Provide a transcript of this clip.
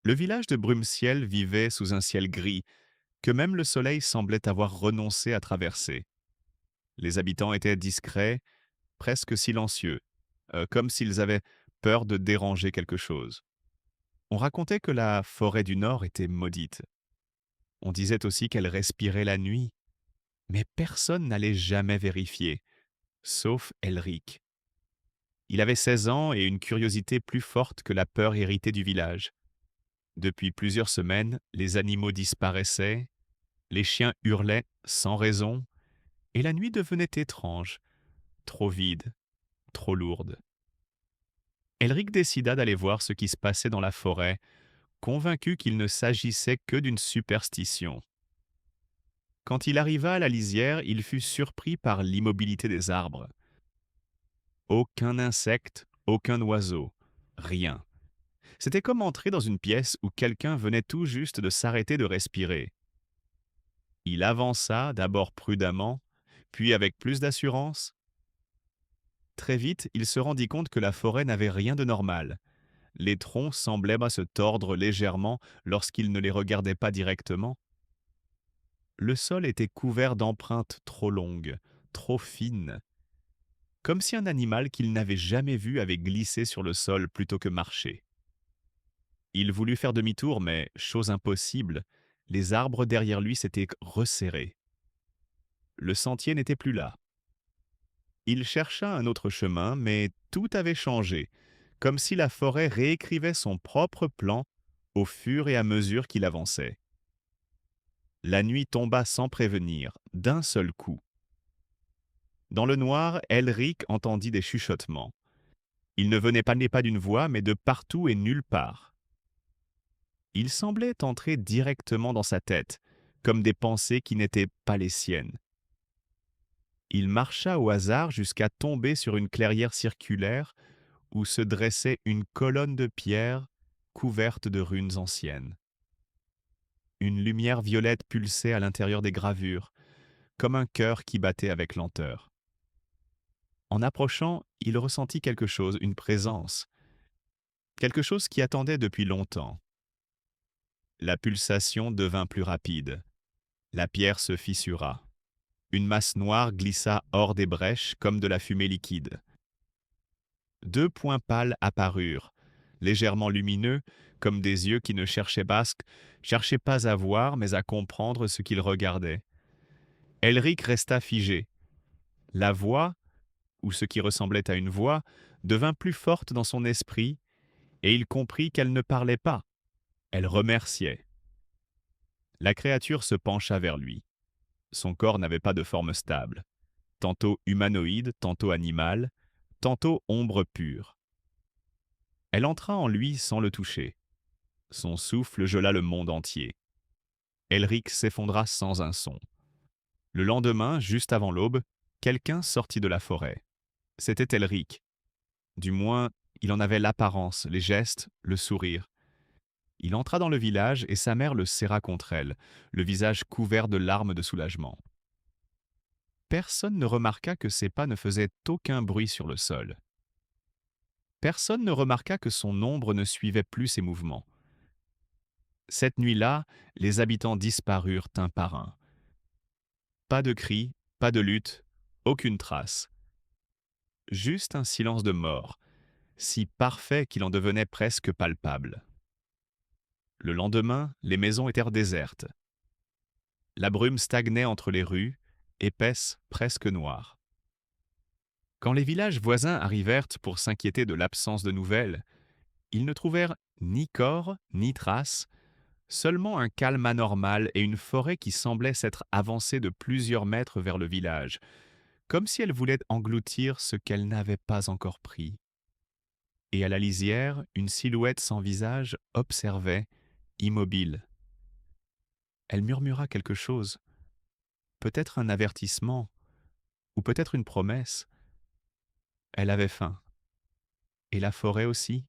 Le village de Brumeciel vivait sous un ciel gris, que même le soleil semblait avoir renoncé à traverser. Les habitants étaient discrets, presque silencieux, comme s'ils avaient peur de déranger quelque chose. On racontait que la forêt du Nord était maudite. On disait aussi qu'elle respirait la nuit, mais personne n'allait jamais vérifier, sauf Elric. Il avait 16 ans et une curiosité plus forte que la peur héritée du village. Depuis plusieurs semaines, les animaux disparaissaient, les chiens hurlaient sans raison, et la nuit devenait étrange, trop vide, trop lourde. Elric décida d'aller voir ce qui se passait dans la forêt, convaincu qu'il ne s'agissait que d'une superstition. Quand il arriva à la lisière, il fut surpris par l'immobilité des arbres. Aucun insecte, aucun oiseau, rien. C'était comme entrer dans une pièce où quelqu'un venait tout juste de s'arrêter de respirer. Il avança d'abord prudemment, puis avec plus d'assurance. Très vite, il se rendit compte que la forêt n'avait rien de normal. Les troncs semblaient se tordre légèrement lorsqu'il ne les regardait pas directement. Le sol était couvert d'empreintes trop longues, trop fines, comme si un animal qu'il n'avait jamais vu avait glissé sur le sol plutôt que marché. Il voulut faire demi-tour, mais, chose impossible, les arbres derrière lui s'étaient resserrés. Le sentier n'était plus là. Il chercha un autre chemin, mais tout avait changé, comme si la forêt réécrivait son propre plan au fur et à mesure qu'il avançait. La nuit tomba sans prévenir, d'un seul coup. Dans le noir, Elric entendit des chuchotements. Ils ne venaient pas d'une voix, mais de partout et nulle part. Ils semblaient entrer directement dans sa tête, comme des pensées qui n'étaient pas les siennes. Il marcha au hasard jusqu'à tomber sur une clairière circulaire où se dressait une colonne de pierre couverte de runes anciennes. Une lumière violette pulsait à l'intérieur des gravures, comme un cœur qui battait avec lenteur. En approchant, il ressentit quelque chose, une présence, quelque chose qui attendait depuis longtemps. La pulsation devint plus rapide. La pierre se fissura. Une masse noire glissa hors des brèches comme de la fumée liquide. Deux points pâles apparurent, légèrement lumineux, comme des yeux qui ne cherchaient pas à voir, mais à comprendre ce qu'ils regardaient. Elric resta figé. La voix, ou ce qui ressemblait à une voix, devint plus forte dans son esprit, et il comprit qu'elle ne parlait pas, elle remerciait. La créature se pencha vers lui. Son corps n'avait pas de forme stable, tantôt humanoïde, tantôt animal, tantôt ombre pure. Elle entra en lui sans le toucher. Son souffle gela le monde entier. Elric s'effondra sans un son. Le lendemain, juste avant l'aube, quelqu'un sortit de la forêt. C'était Elric. Du moins, il en avait l'apparence, les gestes, le sourire. Il entra dans le village et sa mère le serra contre elle, le visage couvert de larmes de soulagement. Personne ne remarqua que ses pas ne faisaient aucun bruit sur le sol. Personne ne remarqua que son ombre ne suivait plus ses mouvements. Cette nuit-là, les habitants disparurent un par un. Pas de cris, pas de lutte, aucune trace. Juste un silence de mort, si parfait qu'il en devenait presque palpable. Le lendemain, les maisons étaient désertes. La brume stagnait entre les rues, épaisse, presque noire. Quand les villages voisins arrivèrent pour s'inquiéter de l'absence de nouvelles, ils ne trouvèrent ni corps, ni traces, seulement un calme anormal et une forêt qui semblait s'être avancée de plusieurs mètres vers le village, comme si elle voulait engloutir ce qu'elle n'avait pas encore pris. Et à la lisière, une silhouette sans visage observait, immobile. Elle murmura quelque chose, peut-être un avertissement, ou peut-être une promesse. Elle avait faim. Et la forêt aussi.